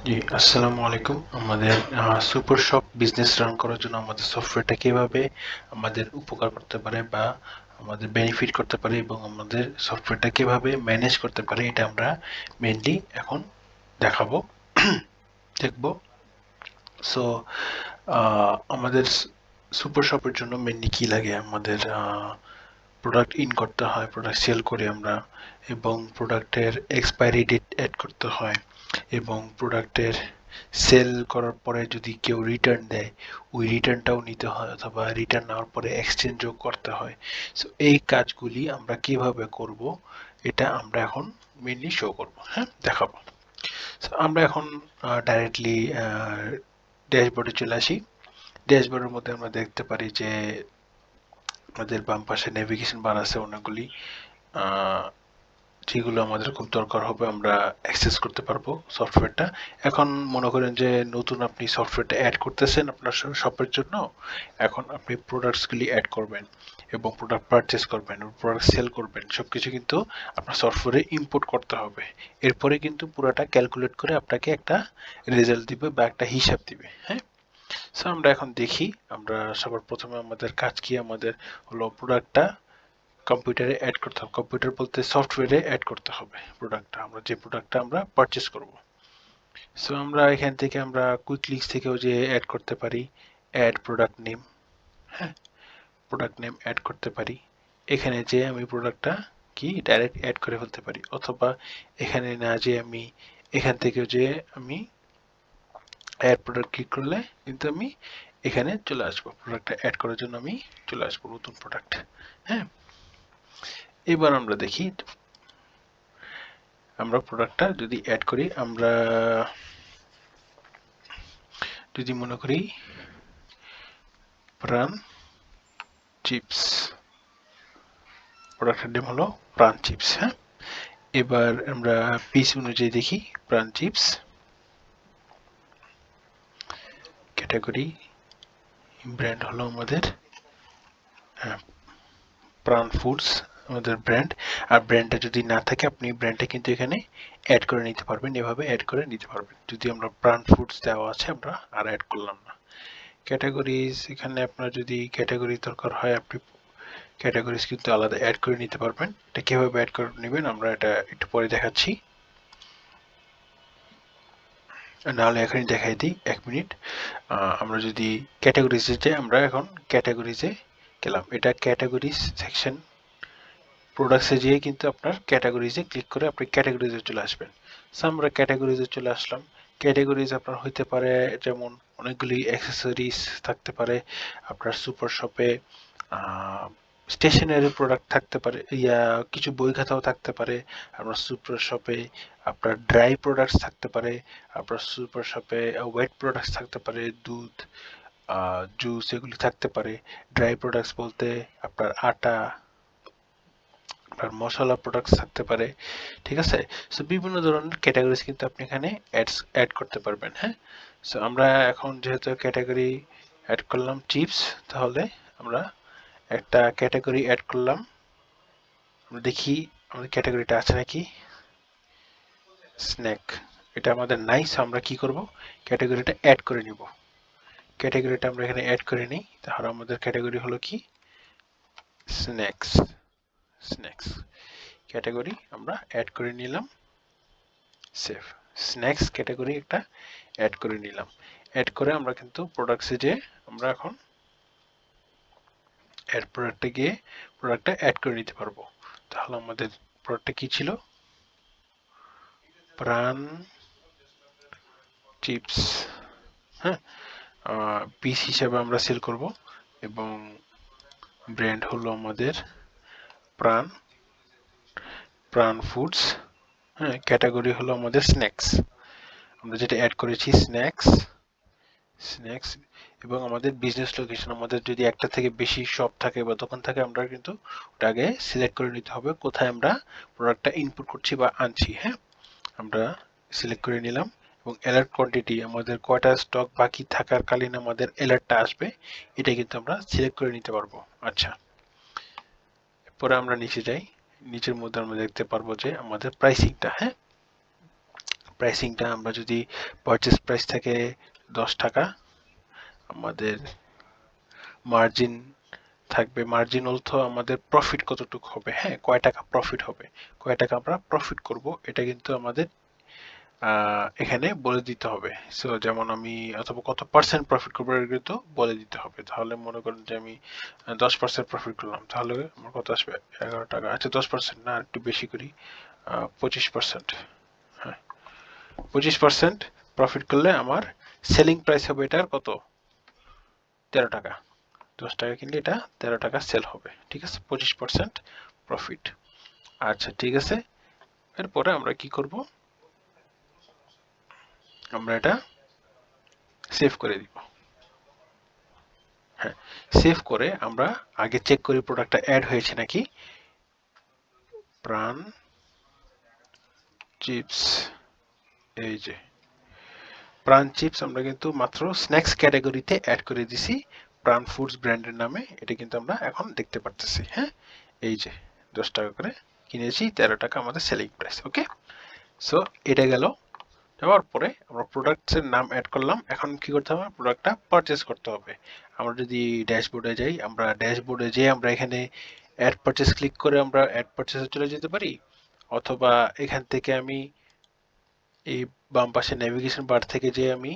জি, আসসালামু আলাইকুম। আমাদের সুপার শপ বিজনেস রান করার জন্য আমাদের সফটওয়্যারটা কিভাবে আমাদের উপকার করতে পারে বা আমাদের বেনিফিট করতে পারে এবং আমাদের সফটওয়্যারটা কিভাবে ম্যানেজ করতে পারে এটা আমরা মেইনলি এখন দেখাবো দেখবো। সো আমাদের সুপার শপের জন্য মেইনলি কি লাগে আমাদের প্রোডাক্ট ইন করতে হয়, প্রোডাক্ট সেল করি আমরা, এবং প্রোডাক্টের এক্সপায়ারি ডেট অ্যাড করতে হয়, এবং প্রোডাক্টের সেল করার পরে যদি কেউ রিটার্ন দেয় ওই রিটার্নটাও নিতে হয়, অথবা রিটার্ন নেওয়ার পরে এক্সচেঞ্জও করতে হয়। সো এই কাজগুলি আমরা কিভাবে করব এটা আমরা এখন মেনলি শো করব, হ্যাঁ দেখাবো। সো আমরা এখন ডাইরেক্টলি ড্যাশবোর্ডে চলে আসি। ড্যাশবোর্ডের মধ্যে আমরা দেখতে পারি যে আমাদের বাম পাশে নেভিগেশন বার আছে অনেকগুলি, আহ, যেগুলো আমাদের খুব দরকার হবে, আমরা অ্যাক্সেস করতে পারবো সফটওয়্যারটা। এখন মনে করেন যে নতুন আপনি সফটওয়্যারটা অ্যাড করতেছেন আপনার শপের জন্য। এখন আপনি প্রোডাক্টসগুলি অ্যাড করবেন এবং প্রোডাক্ট পারচেস করবেন, প্রোডাক্ট সেল করবেন, সবকিছু কিন্তু আপনার সফটওয়্যারে ইম্পোর্ট করতে হবে। এরপরে কিন্তু পুরোটা ক্যালকুলেট করে আপনাকে একটা রেজাল্ট দিবে বা একটা হিসাব দিবে, হ্যাঁ। সো আমরা এখন দেখি, আমরা সবার প্রথমে আমাদের কাজ কি, আমাদের হলো প্রোডাক্টটা কম্পিউটারে অ্যাড করতে হবে। কম্পিউটার বলতে সফটওয়্যারে অ্যাড করতে হবে প্রোডাক্টটা, আমরা যে প্রোডাক্টটা আমরা পারচেস করব। সো আমরা এখান থেকে আমরা কুইক লিস্ট থেকেও যে অ্যাড করতে পারি, অ্যাড প্রোডাক্ট নেম, হ্যাঁ, প্রোডাক্ট নেম অ্যাড করতে পারি। এখানে যে আমি প্রোডাক্টটা কি ডাইরেক্ট অ্যাড করে ফেলতে পারি, অথবা এখানে না যে আমি এখান থেকে যে আমি অ্যাড প্রোডাক্ট ক্লিক করলে কিন্তু আমি এখানে চলে আসবো, প্রোডাক্টটা অ্যাড করার জন্য আমি চলে আসবো নতুন প্রোডাক্ট, হ্যাঁ। এবার আমরা দেখি, আমরা প্রোডাক্টটা যদি অ্যাড করি, আমরা যদি মনে করি প্রাণ চিপস, প্রোডাক্টের নেম হলো প্রাণ চিপস, হ্যাঁ। এবার আমরা পিস অনুযায়ী দেখি, প্রাণ চিপস, ক্যাটাগরি, ব্র্যান্ড হলো আমাদের প্রাণ ফুডস আমাদের ব্র্যান্ড। আর ব্র্যান্ডটা যদি না থাকে আপনি ব্র্যান্ডটা কিন্তু এখানে অ্যাড করে নিতে পারবেন, এভাবে অ্যাড করে নিতে পারবেন। যদি আমরা প্রাণ ফুডস দেওয়া আছে আমরা আর অ্যাড করলাম না। ক্যাটাগরিজ, এখানে আপনার যদি ক্যাটাগরি দরকার হয় আপনি ক্যাটাগরিজ কিন্তু আলাদা অ্যাড করে নিতে পারবেন। এটা কিভাবে অ্যাড করে নেবেন আমরা এটা একটু পরে দেখাচ্ছি, নাহলে এখনই দেখাই দিই, 1 মিনিট। আমরা যদি ক্যাটাগরিজে যাই, আমরা এখন ক্যাটাগরিজে গেলাম, এটা ক্যাটাগরিজ সেকশন, প্রোডাক্টসে যেয়ে কিন্তু আপনার ক্যাটাগরিজে ক্লিক করে আপনি ক্যাটাগরিজে চলে আসবেন। সো আমরা ক্যাটাগরিজে চলে আসলাম। ক্যাটাগরিজ আপনার হইতে পারে যেমন অনেকগুলি অ্যাক্সেসরিজ থাকতে পারে, আপনার সুপার শপে স্টেশনারি প্রোডাক্ট থাকতে পারে, ইয়া কিছু বই খাতাও থাকতে পারে আপনার সুপার শপে, আপনার ড্রাই প্রোডাক্টস থাকতে পারে আপনার সুপার শপে, ওয়েট প্রোডাক্টস থাকতে পারে, দুধ, জুস এগুলি থাকতে পারে। ড্রাই প্রোডাক্টস বলতে আপনার আটা, আপনার মশলা প্রোডাক্টস থাকতে পারে, ঠিক আছে। সো বিভিন্ন ধরনের ক্যাটাগরিজ কিন্তু আপনি এখানে অ্যাড করতে পারবেন, হ্যাঁ। সো আমরা এখন যেহেতু ক্যাটাগরি অ্যাড করলাম চিপস, তাহলে আমরা একটা ক্যাটাগরি অ্যাড করলাম। আমরা দেখি আমাদের ক্যাটাগরিটা আছে নাকি, স্ন্যাক, এটা আমাদের নাই। সো আমরা কি করব, ক্যাটাগরিটা অ্যাড করে নিব। ক্যাটাগরিটা আমরা এখানে অ্যাড করে নিই, তাহলে আমাদের ক্যাটাগরি হলো কি, স্ন্যাক্স। স্ন্যাক্স ক্যাটাগরি আমরা অ্যাড করে নিলাম, সেভ। স্ন্যাক্স ক্যাটাগরি একটা অ্যাড করে নিলাম। অ্যাড করে আমরা কিন্তু প্রোডাক্টসে যে আমরা এখন অ্যাড প্রোডাক্টে গিয়ে প্রোডাক্টটা অ্যাড করে নিতে পারবো। তাহলে আমাদের প্রোডাক্টটা কি ছিল, প্রাণ চিপস, হ্যাঁ। পিস হিসাবে আমরা সেল করব এবং ব্র্যান্ড হলো আমাদের প্রাণ, প্রাণ ফুডস, হ্যাঁ। ক্যাটাগরি হলো আমাদের স্ন্যাক্স, আমরা যেটা অ্যাড করেছি স্ন্যাক্স, স্ন্যাক্স। এবং আমাদের বিজনেস লোকেশন, আমাদের যদি একটা থেকে বেশি শপ থাকে বা দোকান থাকে, আমরা কিন্তু ওটা আগে সিলেক্ট করে নিতে হবে কোথায় আমরা প্রোডাক্টটা ইনপুট করছি বা আনছি, হ্যাঁ। আমরা সিলেক্ট করে নিলাম এবং অ্যালার্ট কোয়ান্টিটি, আমাদের কয়টা স্টক বাকি থাকার কালীন আমাদের অ্যালার্টটা আসবে, এটা কিন্তু আমরা সিলেক্ট করে নিতে পারবো। আচ্ছা, পরে আমরা নিচে যাই, নিচের মধ্যে আমরা দেখতে পারবো যে আমাদের প্রাইসিংটা, হ্যাঁ, প্রাইসিংটা আমরা যদি পারচেস প্রাইস থাকে 10 টাকা, আমাদের মার্জিন থাকবে, মার্জিন অর্থ আমাদের প্রফিট কতটুকু হবে, হ্যাঁ কয় টাকা প্রফিট হবে, কয় টাকা আমরা প্রফিট করব, এটা কিন্তু আমাদের এখানে বলে দিতে হবে। সো যেমন আমি অথবা কত পার্সেন্ট প্রফিট করবো এটা কিন্তু বলে দিতে হবে। তাহলে মনে করেন যে আমি 10% প্রফিট করলাম, তাহলে আমার কত আসবে 11 টাকা। আচ্ছা 10% না, একটু বেশি করি, 25%। হ্যাঁ 25% প্রফিট করলে আমার সেলিং প্রাইস হবে এটার কত, 13 টাকা। 10 টাকা কিনলে এটা 13 টাকা সেল হবে, ঠিক আছে, 25% প্রফিট। আচ্ছা ঠিক আছে, এরপরে আমরা কি করব, আমরা এটা সেভ করে দিব। হ্যাঁ সেভ করে আমরা আগে চেক করি প্রোডাক্টটা অ্যাড হয়েছে নাকি। প্রাণ চিপস, এই যে প্রাণ চিপস আমরা কিন্তু মাত্র স্ন্যাক্স ক্যাটাগরিতে অ্যাড করে দিছি প্রাণ ফুডস ব্র্যান্ডের নামে, এটা কিন্তু আমরা এখন দেখতে পারতেছি। হ্যাঁ এই যে 10 টাকা করে কিনেছি, 13 টাকা আমাদের সেলিং প্রাইস। ওকে, সো এটা গেল। যাওয়ার পরে আমরা প্রোডাক্টসের নাম অ্যাড করলাম, এখন কি করতে হবে, প্রোডাক্টটা পারচেস করতে হবে। আমরা যদি ড্যাশবোর্ডে যাই, আমরা ড্যাশবোর্ডে যেয়ে আমরা এখানে অ্যাড পারচেস ক্লিক করে আমরা অ্যাড পারচেসে চলে যেতে পারি, অথবা এখান থেকে আমি এই বাম পাশে নেভিগেশন বার থেকে যে আমি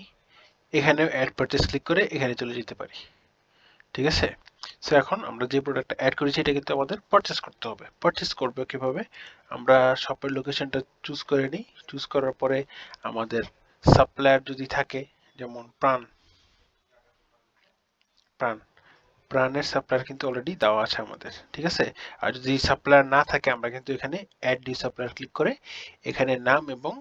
এখানে অ্যাড পারচেস ক্লিক করে এখানে চলে যেতে পারি, ঠিক আছে। সো এখন আমরা যে প্রোডাক্টটা অ্যাড করেছি এটা কিন্তু আমাদের পারচেস করতে হবে। পারচেস করবে কিভাবে, আমরা শপের লোকেশনটা চুজ করে নিই, চুজ করার পরে আমাদের সাপ্লায়ার যদি থাকে, যেমন প্রাণ, প্রাণ প্রাণের সাপ্লায়ার কিন্তু অলরেডি দেওয়া আছে আমাদের, ঠিক আছে। আর যদি সাপ্লায়ার না থাকে আমরা কিন্তু এখানে অ্যাড নিউ সাপ্লায়ার ক্লিক করে এখানে নাম এবং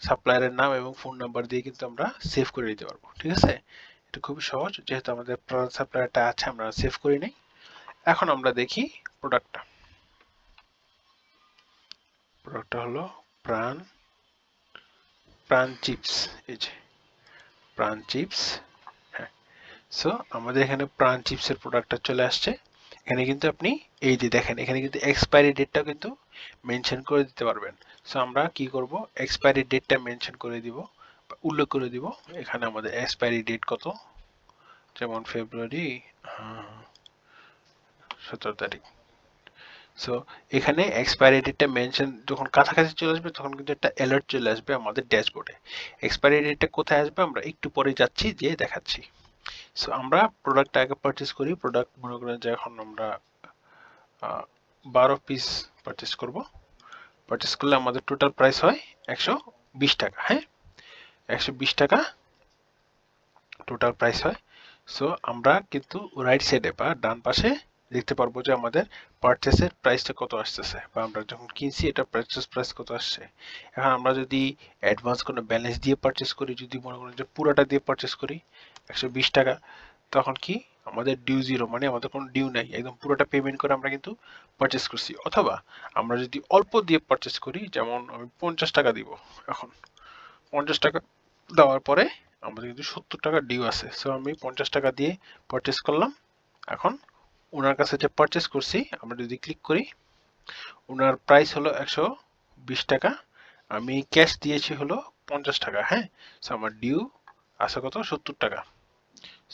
সাপ্লায়ারের নাম এবং ফোন নাম্বার দিয়ে কিন্তু আমরা সেভ করে নিতে পারবো, ঠিক আছে। এটা খুবই সহজ, যেহেতু আমাদের প্রাণ সাপ্লায়ারটা আছে আমরা সেভ করে নিই। এখন আমরা দেখি প্রোডাক্টটা, প্রোডাক্টটা হলো প্রাণ, প্রাণ চিপস, এই যে প্রাণ চিপস। হ্যাঁ সো আমাদের এখানে প্রাণ চিপসের প্রোডাক্টটা চলে আসছে। এখানে কিন্তু আপনি এই যে দেখেন এখানে কিন্তু এক্সপায়ারি ডেটটাও কিন্তু মেনশন করে দিতে পারবেন। সো আমরা কি করব, এক্সপায়ারি ডেটটা মেনশন করে দিব, উল্লেখ করে দিব। এখানে আমাদের এক্সপায়ারি ডেট কত, যেমন ফেব্রুয়ারি 17 তারিখ। সো এখানে এক্সপায়ারি ডেটটা মেনশন যখন কাছাকাছি চলে আসবে তখন কিন্তু একটা অ্যালার্ট চলে আসবে আমাদের ড্যাশবোর্ডে। এক্সপায়ারি ডেটটা কোথায় আসবে আমরা একটু পরে যাচ্ছি, যে দেখাচ্ছি। সো আমরা প্রোডাক্টটা আগে পারচেস করি, প্রোডাক্ট মনে করেন যে এখন আমরা 12 পিস পারচেস করব। পারচেস করলে আমাদের টোটাল প্রাইস হয় 120 টাকা। হ্যাঁ 120 টাকা টোটাল প্রাইস হয়। সো আমরা কিন্তু রাইট সাইডে বা ডান পাশে দেখতে পারবো যে আমাদের পারচেসের প্রাইসটা কত আসতেছে, বা আমরা যখন কিনছি এটা পারচেস প্রাইস কত আসছে। এখন আমরা যদি অ্যাডভান্স কোনো ব্যালেন্স দিয়ে পারচেস করি, যদি মনে করেন যে পুরোটা দিয়ে পারচেস করি 120 টাকা, তখন কি আমাদের ডিউ জিরো, মানে আমাদের কোনো ডিউ নাই, একদম পুরোটা পেমেন্ট করে আমরা কিন্তু পারচেস করছি। অথবা আমরা যদি অল্প দিয়ে পারচেস করি, যেমন আমি 50 টাকা দিব, এখন 50 টাকা দেওয়ার পরে আমাদের কিন্তু 70 টাকা ডিউ আছে। সো আমি 50 টাকা দিয়ে পারচেস করলাম। এখন ওনার কাছে যে পারচেস করছি আমরা যদি ক্লিক করি, ওনার প্রাইস হলো 120 টাকা, আমি ক্যাশ দিয়েছি হলো 50 টাকা। হ্যাঁ সো আমার ডিউ আছে কত, 70 টাকা।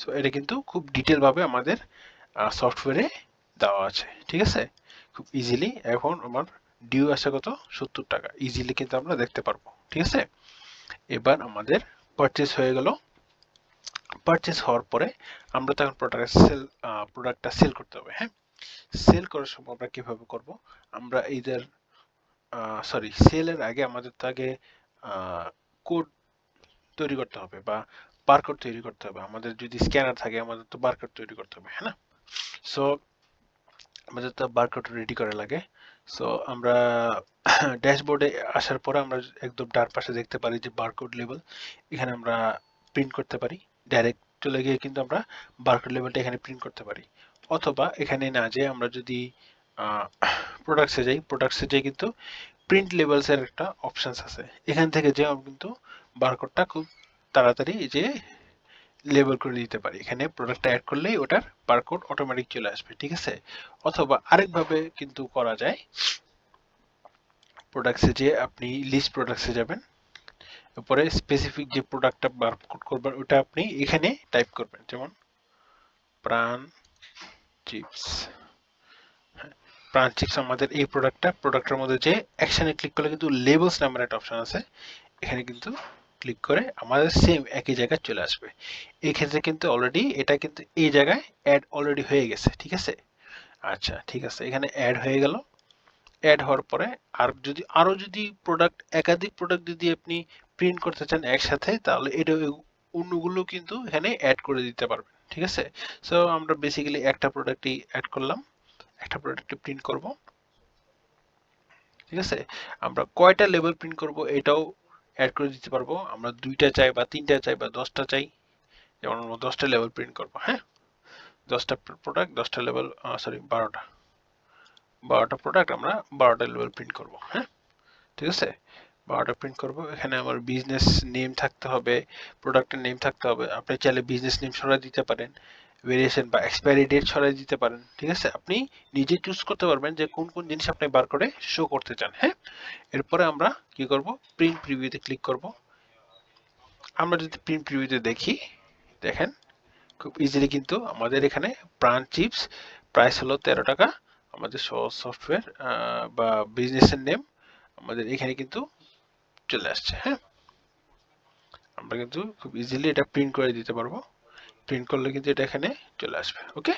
সো এটা কিন্তু খুব ডিটেল ভাবে আমাদের সফটওয়্যারে দেওয়া আছে, ঠিক আছে। খুব ইজিলি এখন আমার ডিউ আছে কত, 70 টাকা, ইজিলি কিন্তু আমরা দেখতে পারবো, ঠিক আছে। এবার আমাদের পারচেস হয়ে গেল। পারচেস হওয়ার পরে আমরা তখন প্রোডাক্টটা সেল করতে হবে। হ্যাঁ সেল করার সময় আমরা কিভাবে করব, আমরা এইদের সরি সেলের আগে আমাদের তো আগে কোড তৈরি করতে হবে বা বারকোড তৈরি করতে হবে। আমাদের যদি স্ক্যানার থাকে আমাদের তো বারকোড তৈরি করতে হবে, হ্যাঁ না। সো আমাদের তো বারকোড রেডি করা লাগে। সো আমরা ড্যাশবোর্ডে আসার পরে আমরা একদম ডান পাশে দেখতে পারি যে বারকোড লেবেল, এখানে আমরা প্রিন্ট করতে পারি। ডাইরেক্ট চলে গিয়ে কিন্তু আমরা বারকোড লেবেলটা এখানে প্রিন্ট করতে পারি, অথবা এখানে না যেয়ে আমরা যদি প্রোডাক্টসে যাই, প্রোডাক্টসে যেয়ে কিন্তু প্রিন্ট লেবেলস এর একটা অপশনস আছে, এখান থেকে যে আমরা কিন্তু বারকোডটা খুব তাড়াতাড়ি যে লেবেল করে দিতে পারি। এখানে প্রোডাক্টটা অ্যাড করলেই ওটার বারকোড অটোমেটিক চলে আসবে, ঠিক আছে। অথবা আরেকভাবে কিন্তু করা যায়, প্রোডাক্টসে যে আপনি লিস্ট প্রোডাক্টসে যাবেন এরপরে স্পেসিফিক যে প্রোডাক্টটা বারকোড করবেন ওটা আপনি এখানে টাইপ করবেন, যেমন প্রাণ চিপস। প্রাণ চিপস আমাদের এই প্রোডাক্টের মধ্যে যে অ্যাকশনে ক্লিক করলে কিন্তু লেবেলস নামের একটা অপশন আছে, এখানে কিন্তু ক্লিক করে আমাদের সেম একই জায়গায় চলে আসবে। এই ক্ষেত্রে কিন্তু অলরেডি এটা কিন্তু এই জায়গায় অ্যাড অলরেডি হয়ে গেছে, ঠিক আছে। আচ্ছা ঠিক আছে, এখানে অ্যাড হয়ে গেল। অ্যাড হওয়ার পরে আরো যদি একাধিক প্রোডাক্ট যদি আপনি প্রিন্ট করতে চান একসাথে, তাহলে এটা অন্যগুলো কিন্তু এখানে অ্যাড করে দিতে পারবেন, ঠিক আছে। সো আমরা বেসিক্যালি একটা প্রোডাক্টই অ্যাড করলাম, একটা প্রোডাক্টে প্রিন্ট করব, ঠিক আছে। আমরা কয়টা লেবেল প্রিন্ট করব এটাও অ্যাড করে দিতে পারবো। আমরা 2টা চাই বা 3টা চাই বা 10টা চাই, যেমন আমরা 10টা লেবেল প্রিন্ট করব। হ্যাঁ, 10টা প্রোডাক্ট 10টা লেবেল, সরি 12টা প্রোডাক্ট আমরা 12টা লেবেল প্রিন্ট করব। হ্যাঁ, ঠিক আছে। 12টা প্রিন্ট করব। এখানে আমার বিজনেস নেম থাকতে হবে, প্রোডাক্টের নেম থাকতে হবে। আপনি চাইলে বিজনেস নেম সরাই দিতে পারেন, ভেরিয়েশন বা এক্সপায়ারি ডেট সরাই দিতে পারেন, ঠিক আছে। আপনি নিজে চুজ করতে পারবেন যে কোন কোন জিনিস আপনি বার করে শো করতে চান। হ্যাঁ, এরপরে আমরা কি করব, প্রিন্ট প্রিভিউতে ক্লিক করব। আমরা যদি প্রিন্ট প্রিভিউতে দেখি, দেখেন খুব ইজিলি কিন্তু আমাদের এখানে প্রাণ চিপস প্রাইস হলো 13 টাকা। আমাদের সহজ সফটওয়্যার বা বিজনেসের নেম আমাদের এখানে কিন্তু চলে আসছে। হ্যাঁ, আমরা কিন্তু খুব ইজিলি এটা প্রিন্ট করে দিতে পারবো। প্রিন্ট করলে কিন্তু এটা এখানে চলে আসবে। ওকে,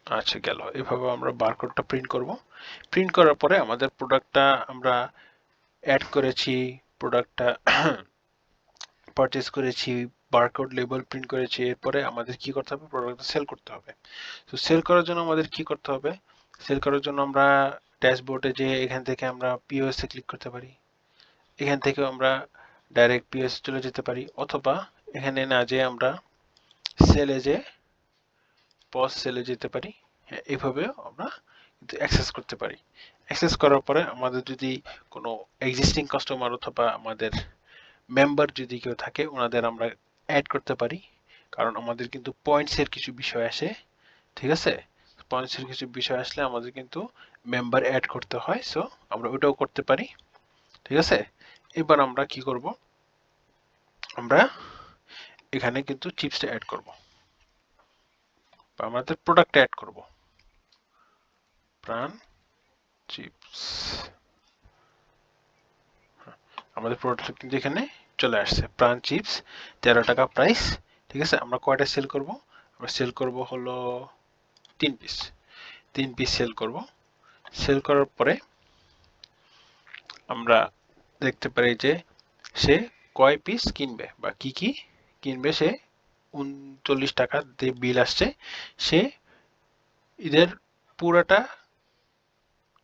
আচ্ছা গেল। এভাবে আমরা বারকোডটা প্রিন্ট করব। প্রিন্ট করার পরে আমাদের প্রোডাক্টটা আমরা অ্যাড করেছি, প্রোডাক্টটা পারচেজ করেছি, বারকোড লেবেল প্রিন্ট করেছি। এরপরে আমাদের কি করতে হবে, প্রোডাক্টটা সেল করতে হবে। তো সেল করার জন্য আমাদের কি করতে হবে, সেল করার জন্য আমরা ড্যাশবোর্ডে যে এখান থেকে আমরা পিওএস এ ক্লিক করতে পারি, এখান থেকেও আমরা ডাইরেক্ট পিওএস চলে যেতে পারি, অথবা এখানে না যেয়ে আমরা সেলে যে পজ সেলে যেতে পারি। হ্যাঁ, এইভাবেও আমরা কিন্তু অ্যাক্সেস করতে পারি। অ্যাক্সেস করার পরে আমাদের যদি কোনো এক্সিস্টিং কাস্টমার অথবা আমাদের মেম্বার যদি কেউ থাকে, ওনাদের আমরা অ্যাড করতে পারি। কারণ আমাদের কিন্তু পয়েন্টসের কিছু বিষয় আসে, ঠিক আছে। পয়েন্টসের কিছু বিষয় আসলে আমাদের কিন্তু মেম্বার অ্যাড করতে হয়। সো আমরা ওটাও করতে পারি, ঠিক আছে। এবার আমরা কি করব, আমরা এখানে কিন্তু চিপসটা অ্যাড করব বা আমাদের প্রোডাক্ট অ্যাড করব, প্রাণ চিপস। আমাদের প্রোডাক্ট কিন্তু এখানে চলে আসছে, প্রাণ চিপস 13 টাকা প্রাইস, ঠিক আছে। আমরা কয়টা সেল করব, আমরা সেল করব হলো 3 পিস। 3 পিস সেল করব। সেল করার পরে আমরা দেখতে পারি যে সে কয় পিস কিনবে বা কি কি কিনবে। সে 39 টাকা যে বিল আসছে, সে এদের পুরোটা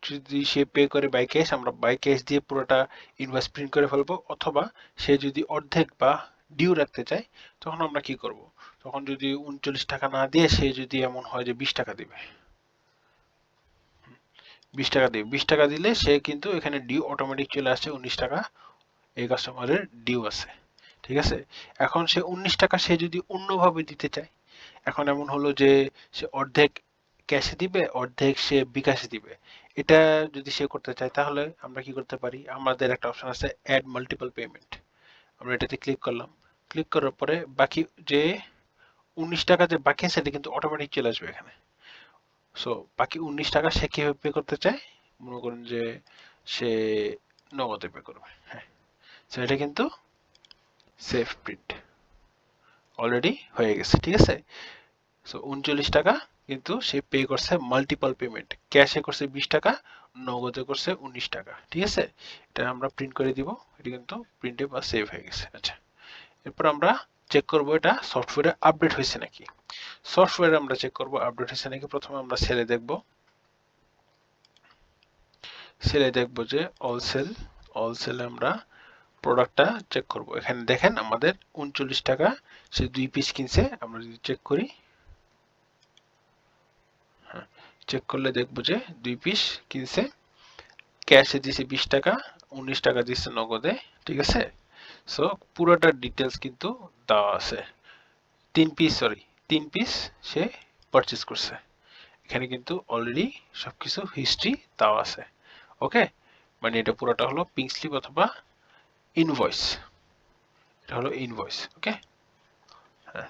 যদি সে পে করে বাই ক্যাশ, আমরা বাই ক্যাশ দিয়ে পুরোটা ইনভয়েস প্রিন্ট করে ফেলবো। অথবা সে যদি অর্ধেক বা ডিউ রাখতে চায়, তখন আমরা কি করব, তখন যদি 39 টাকা না দিয়ে সে যদি এমন হয় যে 20 টাকা দিবে, 20 টাকা দিবে, 20 টাকা দিলে সে কিন্তু এখানে ডিউ অটোমেটিক চলে আসছে 19 টাকা, এই কাস্টমারের ডিউ আছে, ঠিক আছে। এখন সে 19 টাকা সে যদি অন্যভাবে দিতে চায়, এখন এমন হলো যে সে অর্ধেক ক্যাশে দিবে, অর্ধেক সে বিকাশে দিবে। এটা যদি সে করতে চায়, তাহলে আমরা কি করতে পারি, আমাদের একটা অপশন আছে অ্যাড মাল্টিপল পেমেন্ট। আমরা এটাতে ক্লিক করলাম। ক্লিক করার পরে বাকি যে 19 টাকা যে বাকি আছে সেটা কিন্তু অটোমেটিক চলে আসবে এখানে। সো বাকি 19 টাকা সে কিভাবে পে করতে চায়, মনে করেন যে সে নগদে পে করবে। হ্যাঁ, সো এটা কিন্তু সেফ প্রিন্ট অলরেডি হয়ে গেছে, ঠিক আছে। সো 39 টাকা কিন্তু সে পে করছে মাল্টিপল পেমেন্ট, ক্যাশে করছে 20 টাকা, নগদে করছে 19 টাকা, ঠিক আছে। এটা আমরা প্রিন্ট করে দিব, এটা কিন্তু প্রিন্টে বা সেভ হয়ে গেছে। আচ্ছা, এরপর আমরা চেক করব এটা সফটওয়্যারে আপডেট হয়েছে নাকি। সফটওয়্যারে আমরা চেক করব আপডেট হয়েছে নাকি। প্রথমে আমরা সেলে দেখব, সেলে দেখব যে অল সেলে আমরা প্রোডাক্টটা চেক করব। এখানে দেখেন আমাদের 39 টাকা সে 2 পিস কিনছে। আমরা যদি চেক করি, হ্যাঁ, চেক করলে দেখবো যে 2 পিস কিনছে, ক্যাশে দিছে 20 টাকা, 19 টাকা দিচ্ছে নগদে, ঠিক আছে। সো পুরোটা ডিটেলস কিন্তু দেওয়া আছে। 3 পিস সে পারচেজ করছে, এখানে কিন্তু অলরেডি সবকিছু হিস্ট্রি দেওয়া আছে। ওকে, মানে এটা পুরোটা হলো পিঙ্ক স্লিপ অথবা ইনভয়েস, এটা হলো ইনভয়েস। ওকে, হ্যাঁ,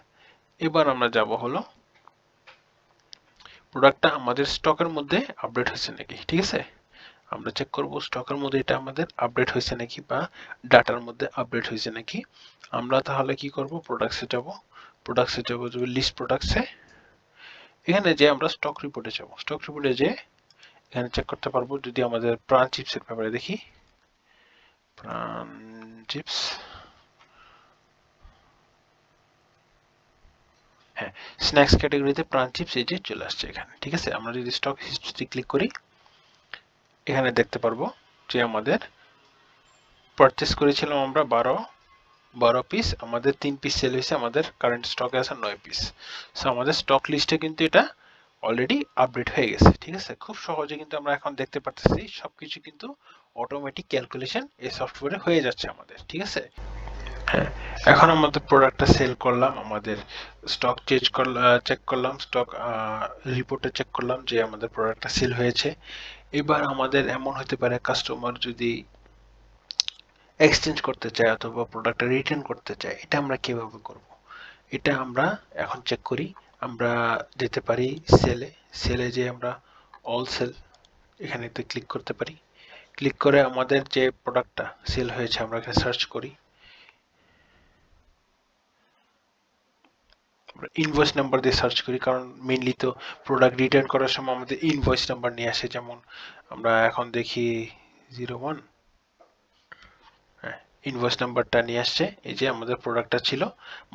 এবার আমরা যাব হলো প্রোডাক্টটা আমাদের স্টকের মধ্যে আপডেট হয়েছে নাকি। ঠিক আছে, আমরা চেক করব স্টকের মধ্যে এটা আমাদের আপডেট হয়েছে নাকি বা ডাটার মধ্যে আপডেট হয়েছে নাকি। আমরা তাহলে কি করব, প্রোডাক্টসে যাব, প্রোডাক্টসে যাব, লিস্ট প্রোডাক্টসে, এখানে যে আমরা স্টক রিপোর্টে যাব, স্টক রিপোর্টে যে এখানে চেক করতে পারবো। যদি আমাদের প্রাণ চিপসের ব্যাপারে দেখি, প্রাণ চিপস, হ্যাঁ, স্ন্যাক্স ক্যাটাগরিতে প্রাণ চিপস এই যে চলে আসছে এখানে। ঠিক আছে, আমরা যদি স্টক হিস্ট্রি ক্লিক করি, এখানে দেখতে পারবো যে আমাদের পারচেস করেছিলাম আমরা 12 পিস, আমাদের 3 পিস সেল হয়েছে, আমাদের কারেন্ট স্টকে আছে 9 পিস। সো আমাদের স্টক লিস্টে কিন্তু এটা অলরেডি আপডেট হয়ে গেছে। ঠিক আছে, খুব সহজে কিন্তু আমরা এখন দেখতে পারতেছি সবকিছু কিন্তু অটোমেটিক ক্যালকুলেশন এই সফটওয়্যারে হয়ে যাচ্ছে আমাদের। ঠিক আছে, হ্যাঁ, এখন আমাদের প্রোডাক্টটা সেল করলাম, আমাদের স্টক চেক করলাম, স্টক রিপোর্টে চেক করলাম যে আমাদের প্রোডাক্টটা সেল হয়েছে। এবার আমাদের এমন হতে পারে কাস্টমার যদি এক্সচেঞ্জ করতে চায় অথবা প্রোডাক্টটা রিটার্ন করতে চায়, এটা আমরা কিভাবে করব, এটা আমরা এখন চেক করি। আমরা যেতে পারি সেলে, সেলে যে আমরা অল সেল এখানেতে ক্লিক করতে পারি। ক্লিক করে আমাদের যে প্রোডাক্টটা সেল হয়েছে আমরা এখানে সার্চ করি। ইনভয়েস নাম্বার দিয়ে সার্চ করি, কারণ মেইনলি তো প্রোডাক্ট রিটার্ন করার সময় আমাদের ইনভয়েস নাম্বার নিয়ে আসে। যেমন আমরা এখন দেখি 01, হ্যাঁ, ইনভয়েস নাম্বারটা নিয়ে আসছে। এই যে আমাদের প্রোডাক্টটা ছিল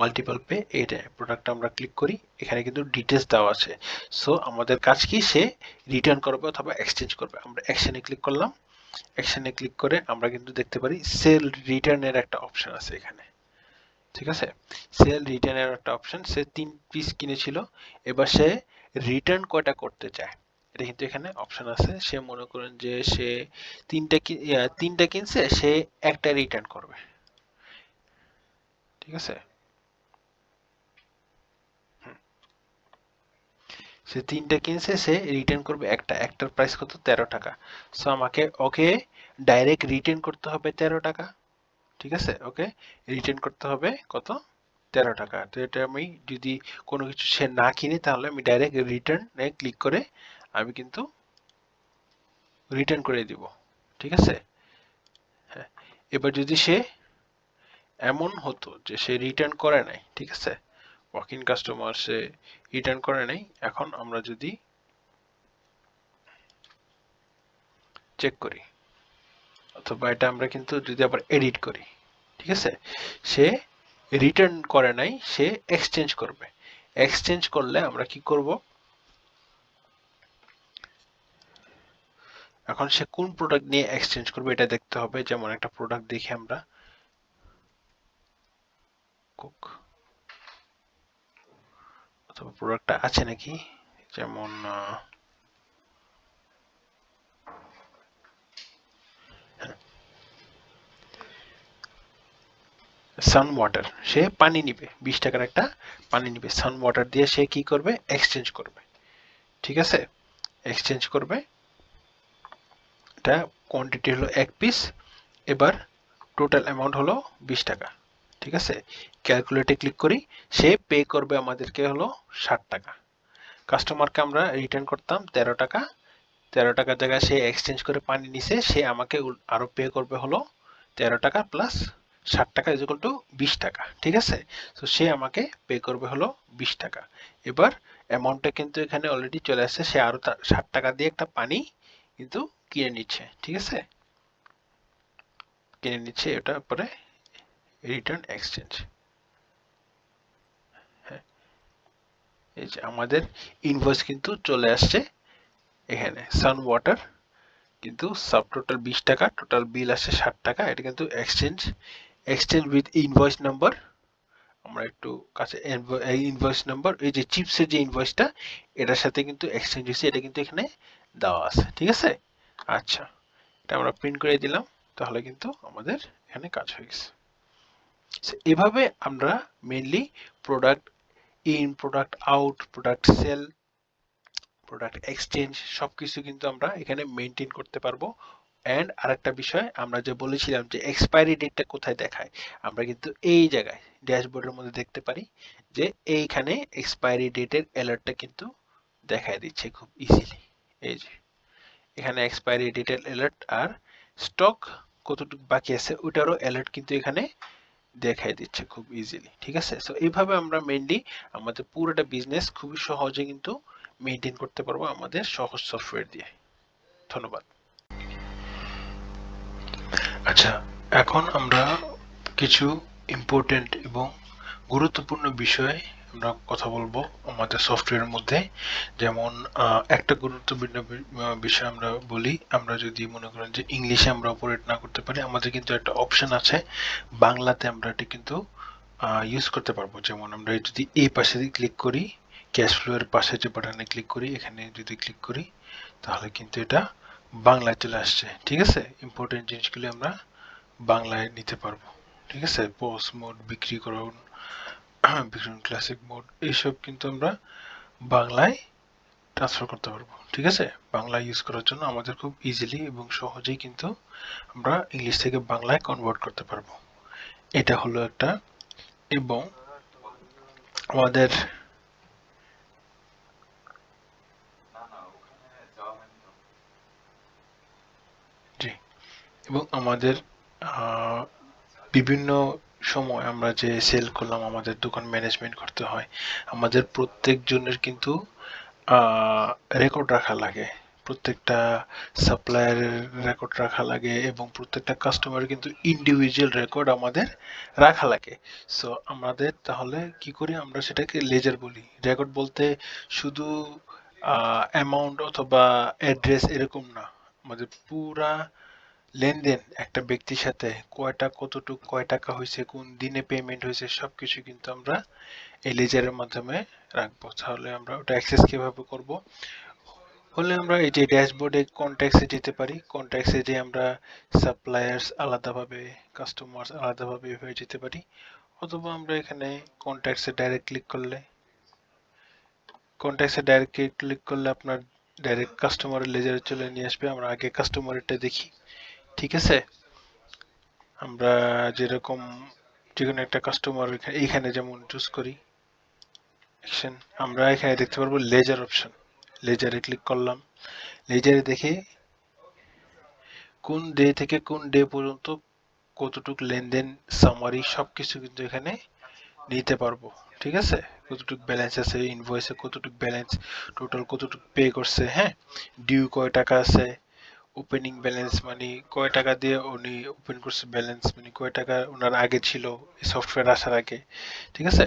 মাল্টিপল পে, এইটা প্রোডাক্টটা আমরা ক্লিক করি, এখানে কিন্তু ডিটেলস দেওয়া আছে। সো আমাদের কাজ কি, সে রিটার্ন করবে অথবা এক্সচেঞ্জ করবে। আমরা অ্যাকশনে ক্লিক করলাম, অ্যাকশনে ক্লিক করে আমরা কিন্তু দেখতে পারি সেল রিটার্নের একটা অপশন আছে এখানে। ঠিক আছে, সেল রিটার্নের একটা অপশন, সে 3 পিস কিনেছিল, এবার সে রিটার্ন কয়টা করতে চায় এটা কিন্তু এখানে অপশন আছে। সে মনে করেন যে সে তিনটা কিনছে, সে একটা রিটার্ন করবে। ঠিক আছে, সে 3টা কিনছে, সে রিটার্ন করবে একটা, একটার প্রাইস কত, 13 টাকা। সো আমাকে ওকে ডাইরেক্ট রিটার্ন করতে হবে 13 টাকা। ঠিক আছে, ওকে রিটার্ন করতে হবে কত, 13 টাকা। তো এটা আমি যদি কোনো কিছু সে না কিনে, তাহলে আমি ডাইরেক্ট রিটার্নে ক্লিক করে আমি কিন্তু রিটার্ন করে দিব। ঠিক আছে, হ্যাঁ, এবার যদি সে এমন হতো যে সে রিটার্ন করে নাই, ঠিক আছে, walk in customer, say return করে নাই, এখন আমরা যদি চেক করি অথবা এটা আমরা কিন্তু যদি আবার এডিট করি, ঠিক আছে, সে রিটার্ন করে নাই, সে এক্সচেঞ্জ করবে। এক্সচেঞ্জ করলে আমরা কি করব, এখন সে কোন প্রোডাক্ট নিয়ে এক্সচেঞ্জ করবে এটা দেখতে হবে। যেমন একটা প্রোডাক্ট দেখি আমরা, কোক, অথবা প্রোডাক্টটা আছে নাকি, যেমন সান ওয়াটার, সে পানি নিবে, 20 টাকার একটা পানি নিবে, সান ওয়াটার দিয়ে সে কি করবে, এক্সচেঞ্জ করবে। ঠিক আছে, এক্সচেঞ্জ করবে, এটা কোয়ান্টিটি হলো 1 পিস, এবার টোটাল অ্যামাউন্ট হলো 20 টাকা। ঠিক আছে, ক্যালকুলেটে ক্লিক করি, সে পে করবে আমাদেরকে হলো 60 টাকা। কাস্টমারকে আমরা রিটার্ন করতাম 13 টাকা, 13 টাকার জায়গায় সে এক্সচেঞ্জ করে পানি নিছে, সে আমাকে আরো পে করবে হলো 13 টাকা প্লাস 60 টাকা ইজ ইকুয়াল টু 20 টাকা। ঠিক আছে, তো সে আমাকে পে করবে হলো 20 টাকা। এবার অ্যামাউন্টটা কিন্তু এখানে অলরেডি চলে আসছে, সে আরো 60 টাকা দিয়ে একটা পানি কিন্তু কিনে নিচ্ছে। ঠিক আছে, কিনে নিচ্ছে, এটা পরে রিটার্ন এক্সচেঞ্জ। হ্যাঁ, এই যে আমাদের ইনভয়েস কিন্তু চলে আসছে এখানে, সান ওয়াটার কিন্তু সাব টোটাল 20 টাকা, টোটাল বিল আসছে 60 টাকা। এটা কিন্তু exchange, exchange with invoice number. আমরা একটু কাছে এই ইনভয়েস নাম্বার, এই যে চিপসের যে ইনভয়েসটা, এটার সাথে কিন্তু এক্সচেঞ্জ হয়েছে, এটা কিন্তু এখানে দেওয়া আছে। ঠিক আছে, আচ্ছা, এটা আমরা প্রিন্ট করে দিলাম, তাহলে কিন্তু আমাদের এখানে কাজ হয়ে গেছে। এভাবে আমরা mainly product in, product out, product sale, product exchange সবকিছু কিন্তু আমরা এখানে মেনটেন করতে পারবো এন্ড আরেকটা বিষয় আমরা যে বলেছিলাম যে এক্সপায়ারি ডেটটা কোথায় দেখায়, আমরা কিন্তু এই জায়গায় ড্যাশবোর্ডের মধ্যে দেখতে পারি যে এইখানে এক্সপায়ারি ডেটের অ্যালার্টটা কিন্তু দেখায় দিচ্ছে খুব ইজিলি। এই যে এখানে এক্সপায়ারি ডেটের অ্যালার্ট আর স্টক কতটুকু বাকি আছে ওটারও অ্যালার্ট কিন্তু এখানে দেখাই দিচ্ছে খুব ইজিলি। ঠিক আছে, সো এইভাবে আমরা মেইনলি আমাদের পুরোটা বিজনেস খুবই সহজে কিন্তু মেনটেন করতে পারবো আমাদের সহজ সফটওয়্যার দিয়ে। ধন্যবাদ। আচ্ছা, এখন আমরা কিছু ইম্পর্টেন্ট এবং গুরুত্বপূর্ণ বিষয়ে আমরা কথা বলবো আমাদের সফটওয়্যারের মধ্যে। যেমন একটা গুরুত্বপূর্ণ বিষয় আমরা বলি, আমরা যদি মনে করেন যে ইংলিশে আমরা অপারেট না করতে পারি, আমাদের কিন্তু একটা অপশন আছে বাংলাতে আমরা এটি কিন্তু ইউজ করতে পারবো। যেমন আমরা যদি এই পাশে ক্লিক করি, ক্যাশ ফ্লো এর পাশে যে বাটনে ক্লিক করি, এখানে যদি ক্লিক করি তাহলে কিন্তু এটা বাংলায় চলে আসছে। ঠিক আছে, ইম্পর্টেন্ট জিনিসগুলি আমরা বাংলায় নিতে পারবো। ঠিক আছে, পজ মোড, বিক্রিকরণ, বিক্রিকরণ ক্লাসিক মোড, এইসব কিন্তু আমরা বাংলায় ট্রান্সফার করতে পারবো। ঠিক আছে, বাংলা ইউজ করার জন্য আমাদের খুব ইজিলি এবং সহজেই কিন্তু আমরা ইংলিশ থেকে বাংলায় কনভার্ট করতে পারবো। এটা হলো একটা। এবং আমাদের জি, এবং আমাদের বিভিন্ন সময় আমরা যে সেল করলাম, আমাদের দোকান ম্যানেজমেন্ট করতে হয়, আমাদের প্রত্যেকজনের কিন্তু রেকর্ড রাখা লাগে, প্রত্যেকটা সাপ্লায়ারের রেকর্ড রাখা লাগে এবং প্রত্যেকটা কাস্টমারের কিন্তু ইন্ডিভিজুয়াল রেকর্ড আমাদের রাখা লাগে। সো আমাদের তাহলে কি করি, আমরা সেটাকে লেজার বলি। রেকর্ড বলতে শুধু অ্যামাউন্ট অথবা অ্যাড্রেস এরকম না, আমাদের পুরা লেনদেন একটা ব্যক্তির সাথে কয়টা কতটুক কয় টাকা হয়েছে, কোন দিনে পেমেন্ট হয়েছে, সবকিছু কিন্তু আমরা এই লেজারের মাধ্যমে রাখবো। তাহলে আমরা ওটা অ্যাক্সেস কিভাবে করব, হলে আমরা এই যে ড্যাশবোর্ডে কন্ট্যাক্টসে যেতে পারি, কন্ট্যাক্টসে যে আমরা সাপ্লায়ার্স আলাদাভাবে, কাস্টমার্স আলাদাভাবে এভাবে যেতে পারি, অথবা আমরা এখানে কন্ট্যাক্টসে ডাইরেক্ট ক্লিক করলে, আপনার ডাইরেক্ট কাস্টমারের লেজারে চলে নিয়ে আসবে। আমরা আগে কাস্টমারেরটা দেখি। ঠিক আছে, আমরা যেরকম যেকোনো একটা কাস্টমার এখানে যেমন চুজ করি অ্যাকশন, আমরা এখানে দেখতে পারবো লেজার অপশন। লেজারে ক্লিক করলাম, লেজারে দেখে কোন ডে থেকে কোন ডে পর্যন্ত কতটুক লেনদেন, সামারি সবকিছু কিন্তু এখানে নিতে পারবো। ঠিক আছে, কতটুক ব্যালেন্স আছে, ইনভয়েসে কতটুক ব্যালেন্স, টোটাল কতটুক পে করছে, হ্যাঁ, ডিউ কয় টাকা আছে, ওপেনিং ব্যালেন্স মানে কয় টাকা দিয়ে উনি ওপেন করছে, ব্যালেন্স মানে কয় টাকা ওনার আগে ছিল এই সফটওয়্যার আসার আগে। ঠিক আছে,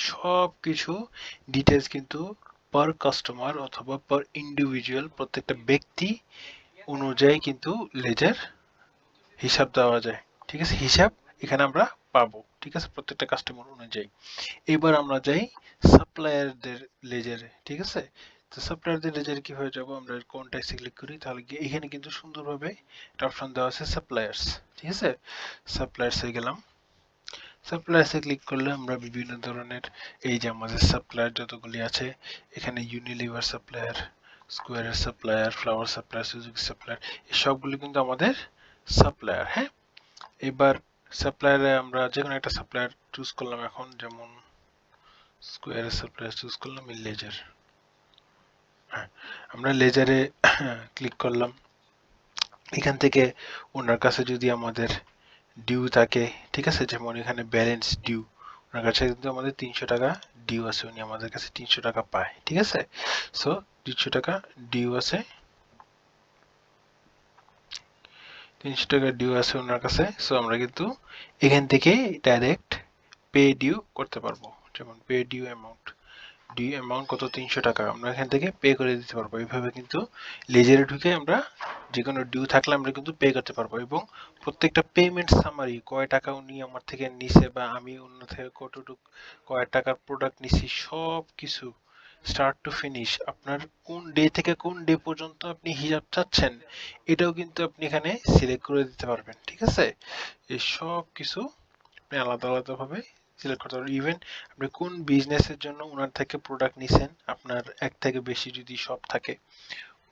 সব কিছু ডিটেলস কিন্তু পার কাস্টমার অথবা পার ইন্ডিভিজুয়াল প্রত্যেকটা ব্যক্তি অনুযায়ী কিন্তু লেজার হিসাব দেওয়া যায়। ঠিক আছে, হিসাব এখানে আমরা পাবো। ঠিক আছে, প্রত্যেকটা কাস্টমার অনুযায়ী। এবার আমরা যাই সাপ্লায়ারদের লেজারে। ঠিক আছে, তো সাপ্লায়ারদের লেজারে কিভাবে যাবো, আমরা কন্ট্যাক্টসে ক্লিক করি, তাহলে এখানে কিন্তু সুন্দরভাবে একটা অপশন দেওয়া আছে সাপ্লায়ার্স। ঠিক আছে, সাপ্লায়ার্সে গেলাম, সাপ্লায়ার্সে ক্লিক করলে আমরা বিভিন্ন ধরনের এই যে আমাদের সাপ্লায়ার যতগুলি আছে, এখানে ইউনিলিভার সাপ্লায়ার, স্কোয়ারের supplier, flower supplier, Suzuki supplier, এই সবগুলো কিন্তু আমাদের সাপ্লায়ার। হ্যাঁ, এবার সাপ্লায়ারে আমরা যে কোনো একটা সাপ্লায়ার চুজ করলাম, এখন যেমন স্কোয়ারের সাপ্লায়ার চুজ করলাম, লেজার। হ্যাঁ, আমরা লেজারে ক্লিক করলাম, এখান থেকে ওনার কাছে যদি আমাদের ডিউ থাকে, ঠিক আছে, যেমন এখানে ব্যালেন্স ডিউ, ওনার কাছে কিন্তু আমাদের 300 টাকা ডিউ আছে, উনি আমাদের কাছে 300 টাকা পায়। ঠিক আছে, সো 300 টাকা ডিউ আছে, 300 টাকা ডিউ আছে ওনার কাছে। সো আমরা কিন্তু এখান থেকে ডাইরেক্ট পে ডিউ করতে পারবো। যেমন pay due amount, due amount কত, 300 টাকা, আমরা এখান থেকে পে করে দিতে পারবো। এইভাবে কিন্তু লেজারে ঢুকে আমরা যে কোনো ডিউ থাকলে আমরা কিন্তু পে করতে পারবো। এবং প্রত্যেকটা পেমেন্ট সামারি, কয় টাকা উনি আমার থেকে নিছে বা আমি অন্য থেকে কতটুকু কয় টাকার প্রোডাক্ট নিছি, সব কিছু স্টার্ট টু ফিনিশ, আপনার কোন ডে থেকে কোন ডে পর্যন্ত আপনি হিসাব চাচ্ছেন, এটাও কিন্তু আপনি এখানে সিলেক্ট করে দিতে পারবেন। ঠিক আছে, এই সব কিছু আপনি আলাদা আলাদা ভাবে সিলেক্ট করতে পারবেন। ইভেন আপনি কোন বিজনেসের জন্য ওনার থেকে প্রোডাক্ট নিছেন, আপনার এক থেকে বেশি যদি শপ থাকে,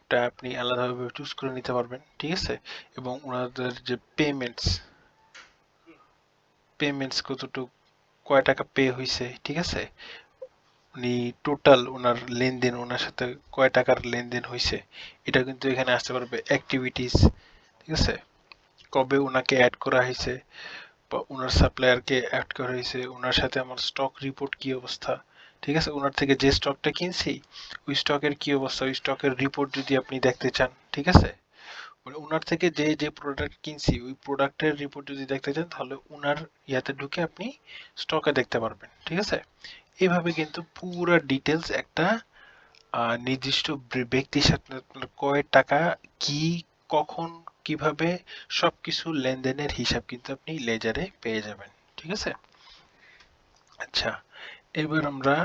টাইপটা আপনি আলাদাভাবে চুজ করে নিতে পারবেন, ঠিক আছে। এবং ওনাদের যে পেমেন্টস কতটুকু, কয় টাকা পে হয়েছে, ঠিক আছে, উনি টোটাল ওনার লেনদেন, ওনার সাথে কয় টাকার লেনদেন হয়েছে, এটা কিন্তু এখানে আসতে পারবে। অ্যাক্টিভিটিস, ঠিক আছে, কবে ওনাকে অ্যাড করা হয়েছে বা ওনার সাপ্লায়ারকে অ্যাড করা হয়েছে, ওনার সাথে আমার স্টক রিপোর্ট কি অবস্থা, ঠিক আছে, ওনার থেকে যে স্টকটা কিনছি ওই স্টকের কি অবস্থা, ওই স্টকের রিপোর্ট যদি আপনি দেখতে চান, ঠিক আছে, মানে ওনার থেকে যে যে প্রোডাক্ট কিনছি ওই প্রোডাক্টের রিপোর্ট যদি দেখতে চান তাহলে ওনার ইয়াতে ঢুকে আপনি স্টকে দেখতে পারবেন, ঠিক আছে। এইভাবে কিন্তু পুরো ডিটেলস একটা নির্দিষ্ট ব্যক্তির সাথে আপনার কয় টাকা, কি, কখন, কিভাবে সবকিছু লেনদেনের হিসাব কিন্তু আপনি লেজারে পেয়ে যাবেন, ঠিক আছে। আচ্ছা, এবার আমরা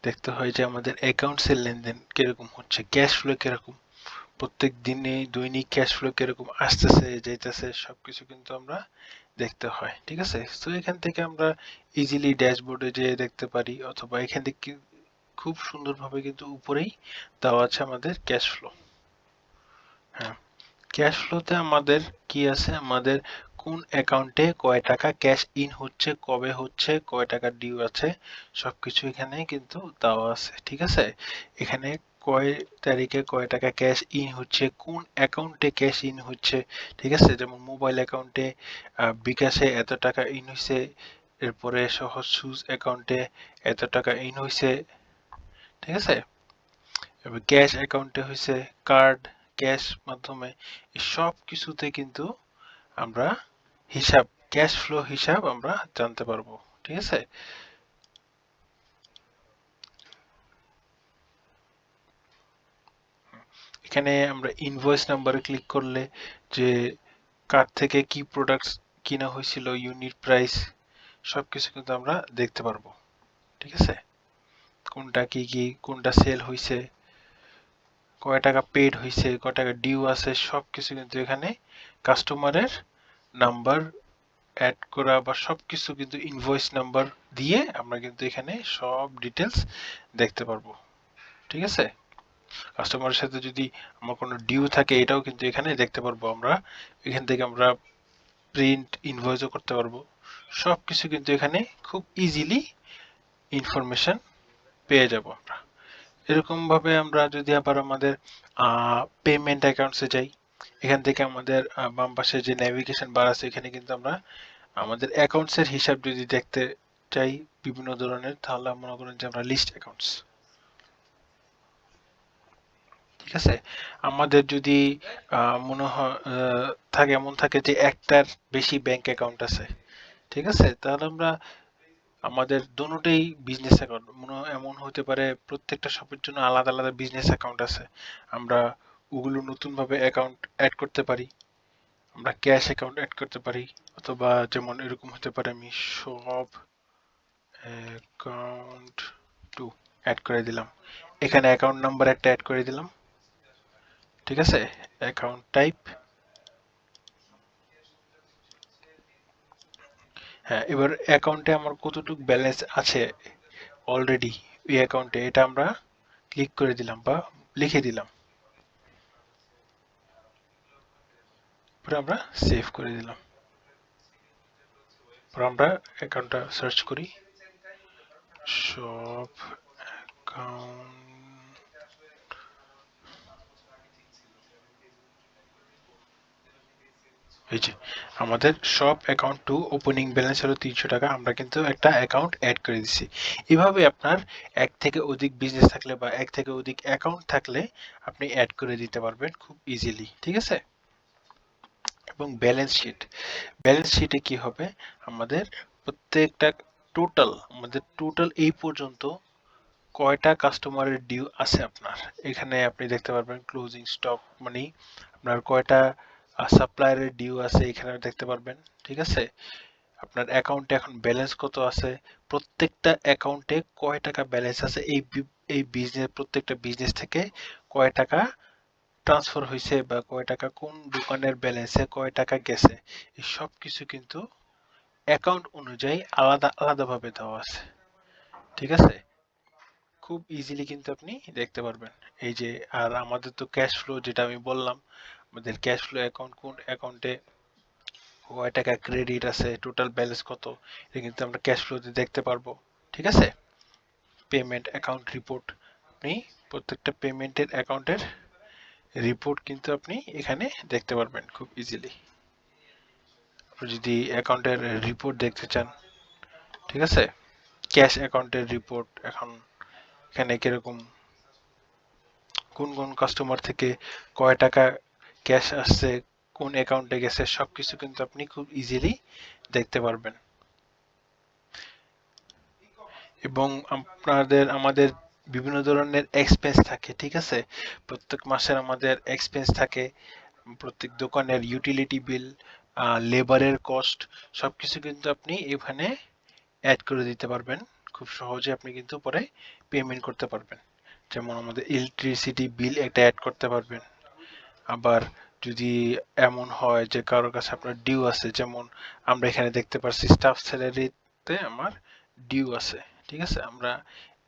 দেখতে হয় যে আমাদের অ্যাকাউন্টসের লেনদেন কিরকম হচ্ছে, ক্যাশ ফ্লো কিরকম, প্রত্যেক দিনে দৈনিক ক্যাশ ফ্লো কিরকম আসতেছে যাইতেছে সবকিছু কিন্তু আমরা দেখতে হয়, ঠিক আছে। তো এখান থেকে আমরা ইজিলি ড্যাশবোর্ডে যেয়ে দেখতে পারি, অথবা এখান থেকে খুব সুন্দরভাবে কিন্তু উপরেই দেওয়া আছে আমাদের ক্যাশ ফ্লো। হ্যাঁ, ক্যাশ ফ্লোতে আমাদের কি আছে, আমাদের কোন অ্যাকাউন্টে কয় টাকা ক্যাশ ইন হচ্ছে, কবে হচ্ছে, কয় টাকা ডিউ আছে, সবকিছু এখানে কিন্তু দেওয়া আছে, ঠিক আছে। এখানে কয় তারিখে কয় টাকা ক্যাশ ইন হচ্ছে, কোন অ্যাকাউন্টে ক্যাশ ইন হচ্ছে, ঠিক আছে, যেমন মোবাইল অ্যাকাউন্টে বিকাশে এত টাকা ইন হয়েছে, এরপরে সহজ সুজ অ্যাকাউন্টে এত টাকা ইন হয়েছে, ঠিক আছে, এবার ক্যাশ অ্যাকাউন্টে হয়েছে, কার্ড, ক্যাশ মাধ্যমে, এই সব কিছুতে কিন্তু আমরা হিসাব, ক্যাশ ফ্লো হিসাব আমরা জানতে পারবো, ঠিক আছে। এখানে আমরা ইনভয়েস নাম্বারে ক্লিক করলে যে কার থেকে কি প্রোডাক্টস কিনা হয়েছিল, ইউনিট প্রাইস, সবকিছু কিন্তু আমরা দেখতে পারবো, ঠিক আছে। কোনটা কি কি, কোনটা সেল হয়েছে, কয় টাকা পেড হয়েছে, কয় টাকা ডিউ আছে, সবকিছু কিন্তু এখানে কাস্টমারের নাম্বার অ্যাড করা বা সবকিছু কিন্তু ইনভয়েস নাম্বার দিয়ে আমরা কিন্তু এখানে সব ডিটেলস দেখতে পারবো, ঠিক আছে। কাস্টমারের সাথে যদি আমার কোনো ডিউ থাকে এটাও কিন্তু এখানে দেখতে পারবো আমরা, এখান থেকে আমরা প্রিন্ট ইনভয়েসও করতে পারবো, সবকিছু কিন্তু এখানে খুব ইজিলি ইনফরমেশন পেয়ে যাব আমরা। এরকম ভাবে আমরা যদি আবার আমাদের পেমেন্ট অ্যাকাউন্টসে যাই, এখান থেকে আমাদের বাম পাশে যে নেভিগেশন বার আছে এখানে কিন্তু আমরা আমাদের অ্যাকাউন্টসের হিসাব যদি দেখতে চাই বিভিন্ন ধরনের, তাহলে মনে করেন যে আমরা লিস্ট অ্যাকাউন্টস, ঠিক আছে, আমাদের যদি মনে হয় থাকে, এমন থাকে যে একটার বেশি ব্যাংক অ্যাকাউন্ট আছে, ঠিক আছে, তাহলে আমরা আমাদের দোনোটাই বিজনেস অ্যাকাউন্ট, মনে এমন হতে পারে প্রত্যেকটা শপের জন্য আলাদা আলাদা বিজনেস অ্যাকাউন্ট আছে, আমরা ওগুলো নতুনভাবে অ্যাকাউন্ট অ্যাড করতে পারি, আমরা ক্যাশ অ্যাকাউন্ট অ্যাড করতে পারি, অথবা যেমন এরকম হতে পারে আমি সব অ্যাকাউন্ট টু অ্যাড করে দিলাম, এখানে অ্যাকাউন্ট নাম্বার একটা অ্যাড করে দিলাম, ঠিক আছে, অ্যাকাউন্ট টাইপ, হ্যাঁ, এবার অ্যাকাউন্টে আমার কতটুকু ব্যালেন্স আছে অলরেডি এই অ্যাকাউন্টে, এটা আমরা ক্লিক করে দিলাম বা লিখে দিলাম, পরে আমরা সেভ করে দিলাম, পরে আমরা অ্যাকাউন্টটা সার্চ করি, সব অ্যাকাউন্ট, এই যে আমাদের সব অ্যাকাউন্ট টু ওপেনিং ব্যালেন্স হলো 300 টাকা, আমরা কিন্তু একটা অ্যাকাউন্ট অ্যাড করে দিচ্ছি। এভাবে আপনার এক থেকে অধিক বিজনেস থাকলে বা এক থেকে অধিক অ্যাকাউন্ট থাকলে আপনি অ্যাড করে দিতে পারবেন খুব ইজিলি, ঠিক আছে। এবং ব্যালেন্স শিটে কি হবে, আমাদের প্রত্যেকটা টোটাল এই পর্যন্ত কয়টা কাস্টমারের ডিউ আছে আপনার, এখানে আপনি দেখতে পারবেন ক্লোজিং স্টক মানি, আপনার কয়টা সাপ্লায়ারের ডিউ আছে এখানে দেখতে পারবেন, ঠিক আছে। আপনার অ্যাকাউন্টে এখন ব্যালেন্স কত আছে, প্রত্যেকটা অ্যাকাউন্টে কয় টাকা ব্যালেন্স আছে, এই বিজনেস, প্রত্যেকটা বিজনেস থেকে কয় টাকা ট্রান্সফার হয়েছে বা কয় টাকা কোন দোকানের ব্যালেন্সে কয় টাকা গেছে, এই সব কিছু কিন্তু অ্যাকাউন্ট অনুযায়ী আলাদা আলাদাভাবে দেওয়া আছে, ঠিক আছে। খুব ইজিলি কিন্তু আপনি দেখতে পারবেন। এই যে, আর আমাদের তো ক্যাশ ফ্লো যেটা আমি বললাম, আমাদের ক্যাশ ফ্লো অ্যাকাউন্ট কোন অ্যাকাউন্টে কয় টাকা ক্রেডিট আছে, টোটাল ব্যালেন্স কত, এটা কিন্তু আমরা ক্যাশ ফ্লোতে দেখতে পারবো। ঠিক আছে? পেমেন্ট অ্যাকাউন্ট রিপোর্ট, আপনি প্রত্যেকটা পেমেন্টের অ্যাকাউন্টের রিপোর্ট কিন্তু আপনি এখানে দেখতে পারবেন খুব ইজিলি। যদি অ্যাকাউন্টের রিপোর্ট দেখতে চান, ঠিক আছে, ক্যাশ অ্যাকাউন্টের রিপোর্ট, এখন এখানে কিরকম কোন কোন কাস্টমার থেকে কয় টাকা ক্যাশ আসছে, কোন অ্যাকাউন্টে গেছে, সবকিছু কিন্তু আপনি খুব ইজিলি দেখতে পারবেন। এবং আমাদের বিভিন্ন ধরনের এক্সপেন্স থাকে, ঠিক আছে, প্রত্যেক মাসের আমাদের এক্সপেন্স থাকে, প্রত্যেক দোকানের ইউটিলিটি বিল, লেবারের কস্ট, সবকিছু কিন্তু আপনি এখানে অ্যাড করে দিতে পারবেন। খুব সহজে আপনি কিন্তু পরে পেমেন্ট করতে পারবেন। যেমন আমাদের ইলেকট্রিসিটি বিল একটা অ্যাড করতে পারবেন। আবার যদি এমন হয় যে কারোর কাছে আপনার ডিউ আছে, যেমন আমরা এখানে দেখতে পাচ্ছি স্টাফ স্যালারিতে আমার ডিউ আছে, ঠিক আছে, আমরা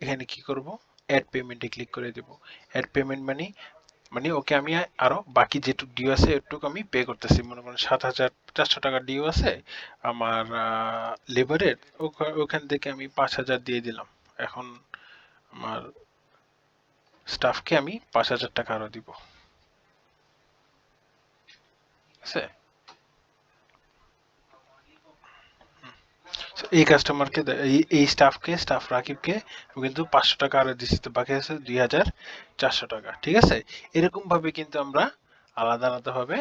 এখানে কি করব, অ্যাড পেমেন্টে ক্লিক করে দেব। অ্যাড পেমেন্ট মানে ওকে আমি আরো বাকি যেটুকু ডিউ আছে এটুকু আমি পে করতেছি। মনে করেন ৭,৪০০ টাকা ডিউ আছে আমার লেবারের, ওখান থেকে আমি ৫,০০০ দিয়ে দিলাম। এখন আমার স্টাফকে আমি ৫,০০০ টাকা আরো দিব। আছে, এই কাস্টমারকে, এই স্টাফকে, স্টাফ রাকিবকে আমি কিন্তু ৫০০ টাকা আরো দিচ্ছি, তো বাকি আছে ২,৪০০ টাকা। ঠিক আছে? এরকম ভাবে কিন্তু আমরা আলাদা আলাদা ভাবে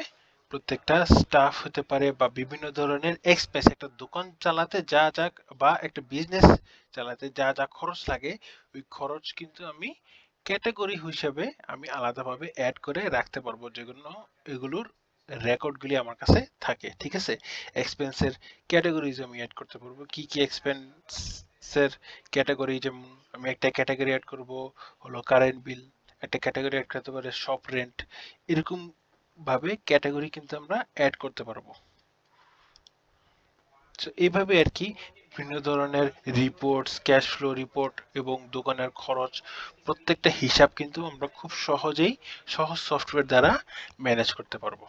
প্রত্যেকটা স্টাফ হতে পারে বা বিভিন্ন ধরনের এক্সপেন্স, একটা দোকান চালাতে যা যা বা একটা বিজনেস চালাতে যা যা খরচ লাগে, ওই খরচ কিন্তু আমি ক্যাটাগরি হিসেবে আমি আলাদাভাবে অ্যাড করে রাখতে পারবো, যেগুলো এগুলোর রেকর্ডগুলি আমার কাছে থাকে। ঠিক আছে? এক্সপেন্সের ক্যাটাগরিজ আমি অ্যাড করতে পারবো, কি কি এক্সপেন্সের ক্যাটাগরি, যেমন আমি একটা ক্যাটাগরি অ্যাড করব হলো কারেন্ট বিল, একটা ক্যাটাগরি অ্যাড করতে পারে শপ রেন্ট, এরকম ভাবে ক্যাটাগরি কিন্তু আমরা অ্যাড করতে পারবো। তো এইভাবে আর কি বিভিন্ন ধরনের রিপোর্টস, ক্যাশ ফ্লো রিপোর্ট এবং দোকানের খরচ, প্রত্যেকটা হিসাব কিন্তু আমরা খুব সহজেই সহজ সফটওয়্যার দ্বারা ম্যানেজ করতে পারবো।